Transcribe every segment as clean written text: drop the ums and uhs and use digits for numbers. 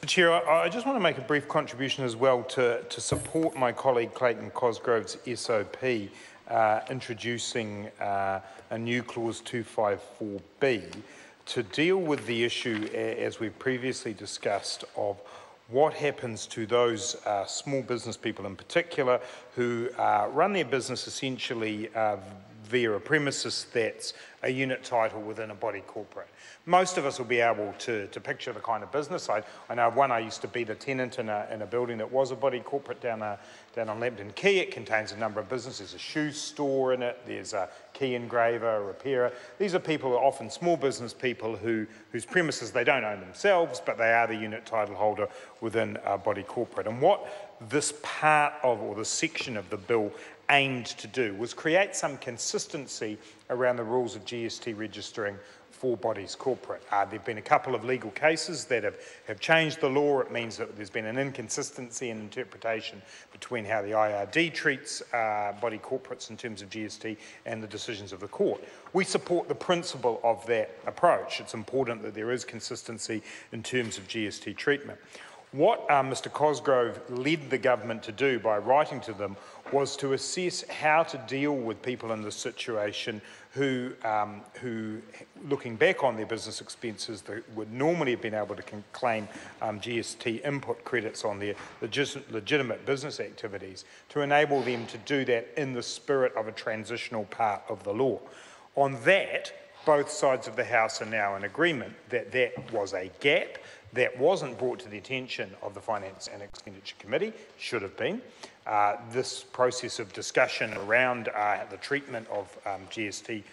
Chair, I just want to make a brief contribution as well to support my colleague Clayton Cosgrove's SOP introducing a new clause 254B to deal with the issue, as we've previously discussed, of what happens to those small business people in particular who run their business essentially via a premises that's a unit title within a body corporate. Most of us will be able to picture the kind of business. I know I used to be the tenant in a building that was a body corporate down on Lambton Quay. It contains a number of businesses. There's a shoe store in it, there's a key engraver, a repairer. These are people who are often small business people whose premises they don't own themselves, but they are the unit title holder within a body corporate. And what this part of, or this section of the bill aimed to do, was create some consistency around the rules of GST registering for bodies corporate. There have been a couple of legal cases that have changed the law. It means that there's been an inconsistency in interpretation between how the IRD treats body corporates in terms of GST and the decisions of the court. We support the principle of that approach. It's important that there is consistency in terms of GST treatment. What Mr Cosgrove led the government to do by writing to them was to assess how to deal with people in this situation who looking back on their business expenses, would normally have been able to claim GST input credits on their legitimate business activities, to enable them to do that in the spirit of a transitional part of the law. On that, both sides of the House are now in agreement that that was a gap that wasn't brought to the attention of the Finance and Expenditure Committee, should have been. This process of discussion around the treatment of GST,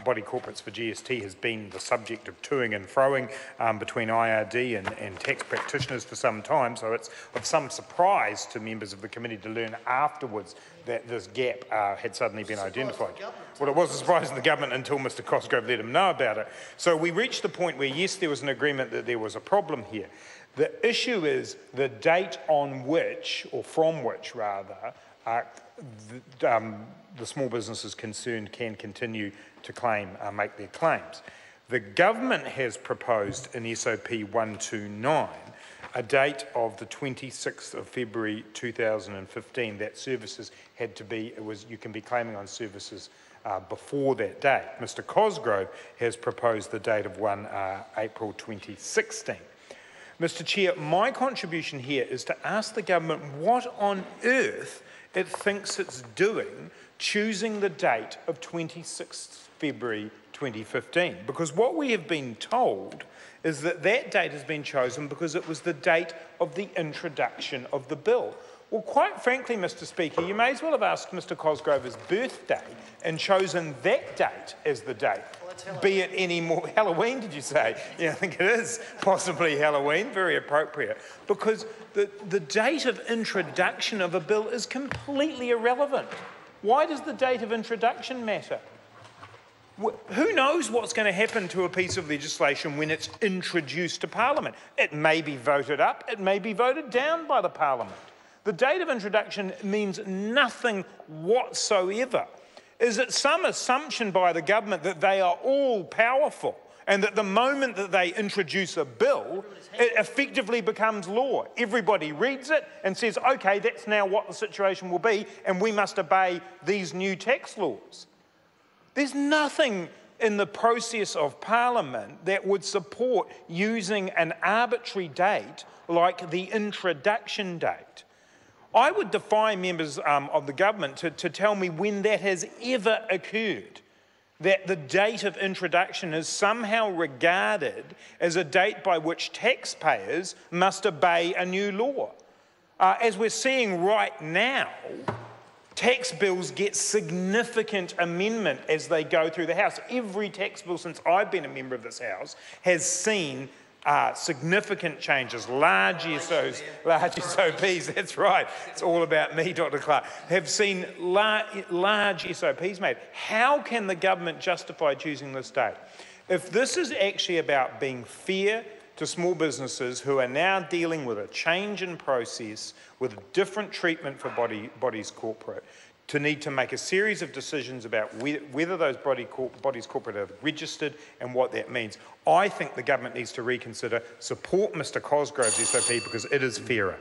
body corporates for GST, has been the subject of toing and froing between IRD and tax practitioners for some time, so it's of some surprise to members of the committee to learn afterwards that this gap had suddenly been identified. Well, it was a surprise to the government until Mr Cosgrove let him know about it. So we reached the point where, yes, there was an agreement that there was a problem here. The issue is the date on which, or from which rather, the small businesses concerned can continue to claim, make their claims. The government has proposed in SOP 129 a date of the 26th of February 2015 that services had to be, you can be claiming on services before that date. Mr Cosgrove has proposed the date of 1 April 2016. Mr Chair, my contribution here is to ask the government what on earth it thinks it's doing choosing the date of 26th February 2015, because what we have been told is that that date has been chosen because it was the date of the introduction of the bill. Well, quite frankly, Mr Speaker, you may as well have asked Mr Cosgrove's birthday and chosen that date as the date. Be it any more Halloween, did you say? Yeah, I think it is possibly Halloween, very appropriate, because the date of introduction of a bill is completely irrelevant. Why does the date of introduction matter? Who knows what's going to happen to a piece of legislation when it's introduced to Parliament? It may be voted up, it may be voted down by the Parliament. The date of introduction means nothing whatsoever. Is it some assumption by the government that they are all powerful and that the moment that they introduce a bill, it effectively becomes law? Everybody reads it and says, okay, that's now what the situation will be and we must obey these new tax laws. There's nothing in the process of Parliament that would support using an arbitrary date like the introduction date. I would defy members of the government to tell me when that has ever occurred, that the date of introduction is somehow regarded as a date by which taxpayers must obey a new law. As we're seeing right now, tax bills get significant amendment as they go through the House. Every tax bill since I've been a member of this House has seen significant changes, large SOPs, that's right, it's all about me, Dr Clark, have seen large SOPs made. How can the government justify choosing this date? If this is actually about being fair to small businesses who are now dealing with a change in process, with different treatment for bodies corporate, to need to make a series of decisions about whether those bodies corporate are registered and what that means. I think the government needs to reconsider, support Mr Cosgrove's SOP because it is fairer.